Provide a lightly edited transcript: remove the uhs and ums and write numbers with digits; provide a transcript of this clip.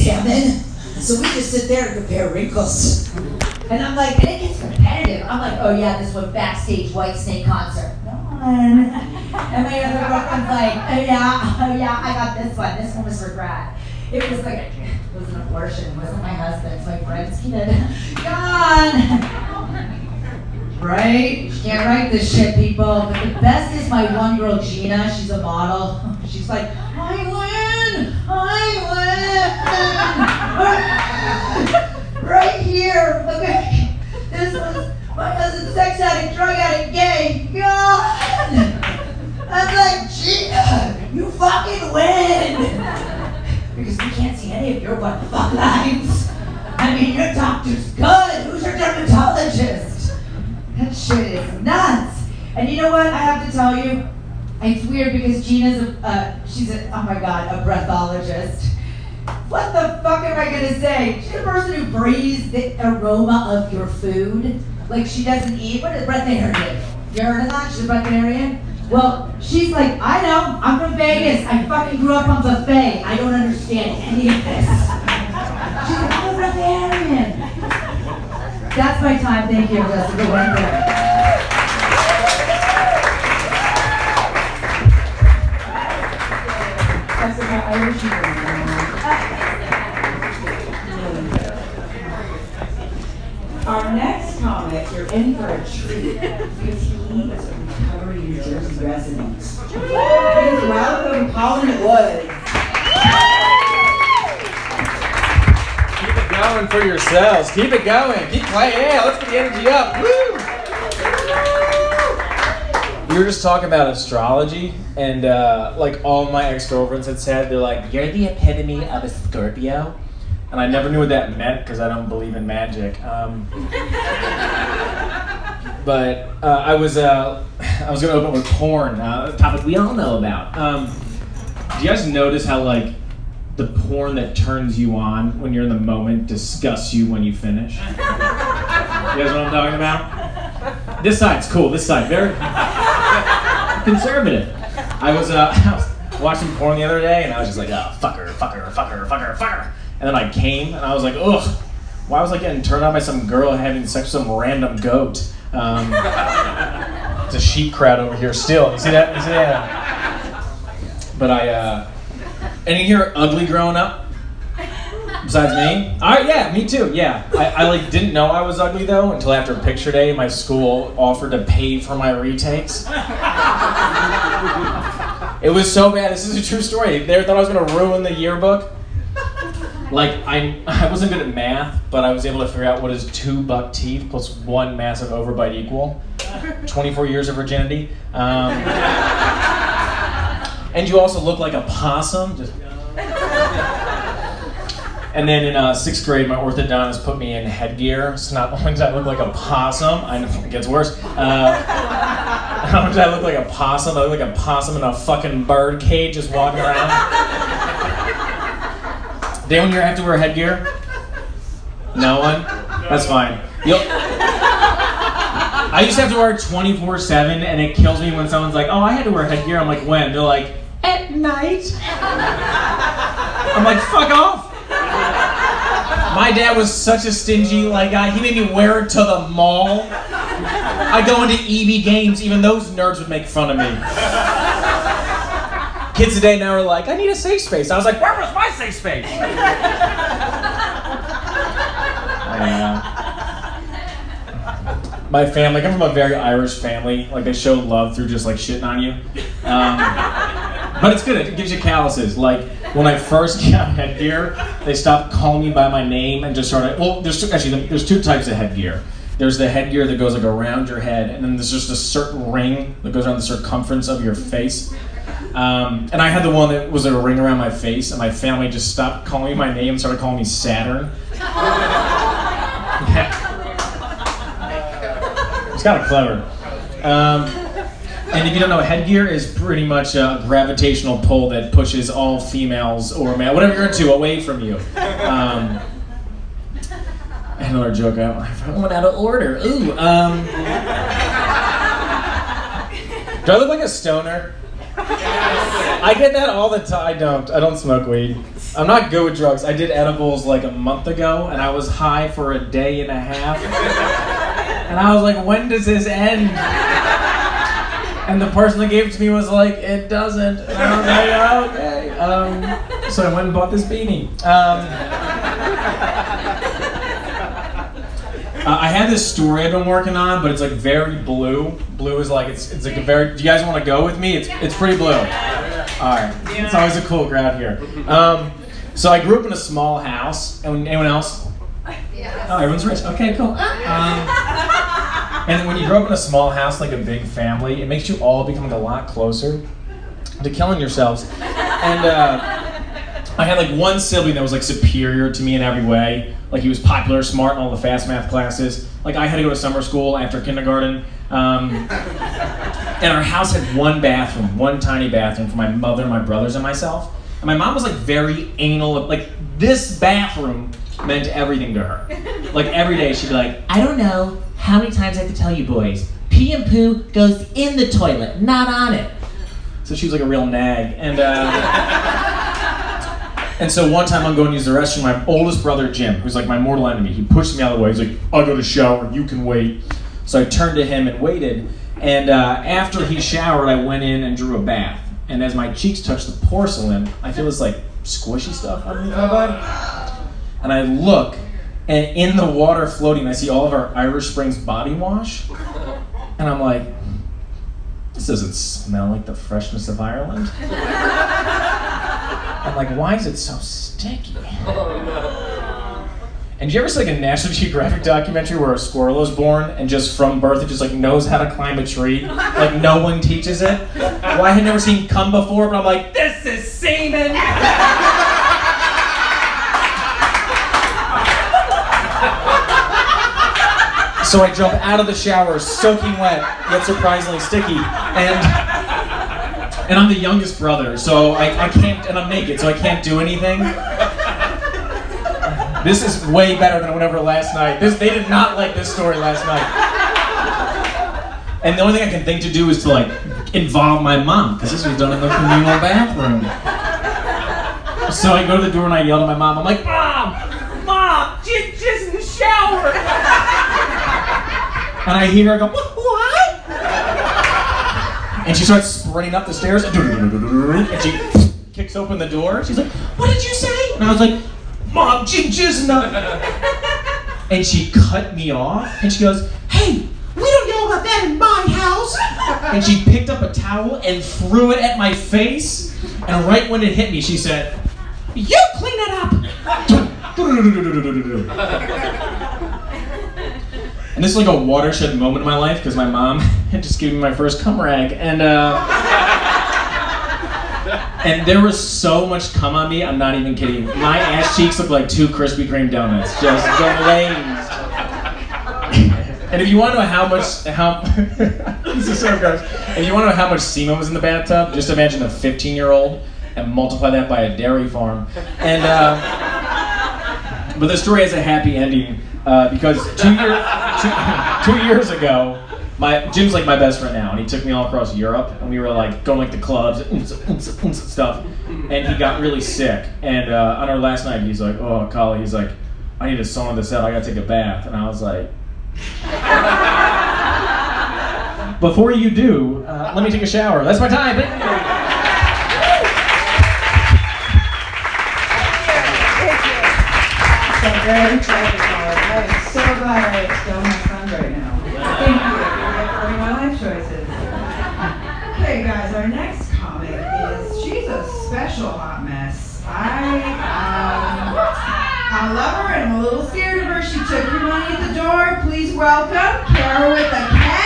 salmon. So we just sit there and compare wrinkles. And I'm like, and it gets competitive. I'm like, oh yeah, this one backstage Whitesnake concert. No one. And my other girlfriend's like, oh yeah, I got this one. This one was for Brad. It was like, it was an abortion. It wasn't my husband's, my friend's kid. Gone. Right? You can't write this shit, people. But the best is my one girl, Gina. She's a model. She's like, I win! Right here. Okay. This was my husband's sex addict, drug addict, gay. God! I'm like, Gina, you fucking win! Because we can't see any of your what the fuck lines. I mean, your doctor's good. Who's your dermatologist? That shit is nuts. And you know what? I have to tell you, it's weird because Gina's oh my God, a breathologist. What the fuck am I gonna say? She's a person who breathes the aroma of your food. Like she doesn't eat. What is breatharian? You heard of that? She's a breatharian? Well, she's like, I know, I'm from Vegas. I fucking grew up on buffet. I don't understand any of this. She's like, I'm a breatharian. That's my time. Thank you, Jessica Wender. Jessica, I wish you were. Our next comic, you're in for a treat because he is a recovery New Jersey resident. Please welcome Colin Woods. Keep it going for yourselves. Keep it going. Keep playing. Yeah, let's get the energy up. Woo! We were just talking about astrology, and like all my ex-girlfriends had said, they're like, you're the epitome of a Scorpio. And I never knew what that meant because I don't believe in magic. But I was gonna open with porn, a topic we all know about. Do you guys notice how like the porn that turns you on when you're in the moment disgusts you when you finish? You guys know what I'm talking about? This side's cool. This side very conservative. I was watching porn the other day and I was just like, oh, fucker. And then I came and I was like, ugh, why was I getting turned on by some girl having sex with some random goat? It's a sheep crowd over here still. You see that? But any here ugly growing up? Besides me? Yeah, me too, yeah. I like didn't know I was ugly though until after picture day. My school offered to pay for my retakes. It was so bad. This is a true story. They thought I was gonna ruin the yearbook. Like, I wasn't good at math, but I was able to figure out what is 2 buck teeth plus 1 massive overbite equal. 24 years of virginity. And you also look like a possum. And then in 6th grade, my orthodontist put me in headgear. So not only did I look like a possum, I know it gets worse. Not only did I look like a possum, I look like a possum in a fucking bird cage just walking around. Day when you have to wear headgear? No one? That's fine. I used to have to wear it 24/7, and it kills me when someone's like, oh, I had to wear headgear. I'm like, when? They're like, at night. I'm like, fuck off. My dad was such a stingy guy. He made me wear it to the mall. I go into EB games, even those nerds would make fun of me. Kids today now are like, I need a safe space. I was like, where was my safe space? My family, I come from a very Irish family. Like, they show love through just, shitting on you. But it's good. It gives you calluses. Like, when I first got headgear, they stopped calling me by my name and just started... Well, there's 2 types of headgear. There's the headgear that goes, around your head, and then there's just a certain ring that goes around the circumference of your face. And I had the one that was a ring around my face, and my family just stopped calling me my name and started calling me Saturn. Yeah. It's kind of clever. And if you don't know, headgear is pretty much a gravitational pull that pushes all females or male, whatever you're into, away from you. I had another joke. I went out of order. Ooh. Do I look like a stoner? I get that all the time. I don't smoke weed. I'm not good with drugs. I did edibles like a month ago, and I was high for a day and a half. And I was like, when does this end? And the person that gave it to me was like, it doesn't. And I was like, okay. So I went and bought this beanie. I had this story I've been working on, but it's like very blue. Blue is like, it's like a very, do you guys want to go with me? It's pretty blue. Alright, it's always a cool crowd here. So I grew up in a small house. Anyone else? Oh, everyone's rich. Okay, cool. And when you grow up in a small house, like a big family, it makes you all become like a lot closer to killing yourselves. And I had like one sibling that was like superior to me in every way. Like he was popular, smart in all the fast math classes. Like I had to go to summer school after kindergarten. And our house had one bathroom, one tiny bathroom for my mother, my brothers, and myself. And my mom was like very anal. Like this bathroom meant everything to her. Like every day she'd be like, I don't know how many times I have to tell you boys, pee and poo goes in the toilet, not on it. So she was like a real nag. And so one time I'm going to use the restroom, my oldest brother Jim, who's like my mortal enemy, he pushed me out of the way. He's like, I'll go to shower, you can wait. So I turned to him and waited. And after he showered, I went in and drew a bath. And as my cheeks touched the porcelain, I feel this like squishy stuff underneath my body. And I look, and in the water floating, I see all of our Irish Springs body wash. And I'm like, this doesn't smell like the freshness of Ireland. I'm like, why is it so sticky? And did you ever see like a National Geographic documentary where a squirrel is born and just from birth it just like knows how to climb a tree? Like no one teaches it? Well, I had never seen cum before, but I'm like, this is semen! So I jump out of the shower, soaking wet, yet surprisingly sticky, and I'm the youngest brother, so I can't, and I'm naked, so I can't do anything. This is way better than whatever last night. They did not like this story last night. And the only thing I can think to do is to like involve my mom, because this was done in the communal bathroom. So I go to the door and I yell at my mom. I'm like, Mom, jizz in the shower. And I hear her go, what? And she starts sprinting up the stairs, and she kicks open the door. She's like, what did you say? And I was like, Mom, jizz in the... And she cut me off, and she goes, hey, we don't yell about that in my house. And she picked up a towel and threw it at my face, and right when it hit me, she said, you clean it up. And this is like a watershed moment in my life because my mom had just given me my first cum rag, and there was so much cum on me, I'm not even kidding. My ass cheeks look like 2 Krispy Kreme donuts, just glazed. And if you want to know how this is so gross. If you want to know how much semen was in the bathtub, just imagine a 15-year-old and multiply that by a dairy farm. And but the story has a happy ending because 2 years ago, Jim's like my best friend now, and he took me all across Europe, and we were like going like the clubs and stuff, and he got really sick. And on our last night, he's like, oh, Collie, he's like, I need to sauna this out, I gotta take a bath. And I was like, before you do, let me take a shower. That's my time. Very tragic, Colin. I am so glad I expel my son right now. Thank you for my life choices. Okay, guys, our next comic is, she's a special hot mess. I love her and I'm a little scared of her. She took your money at the door. Please welcome Kara with a cat.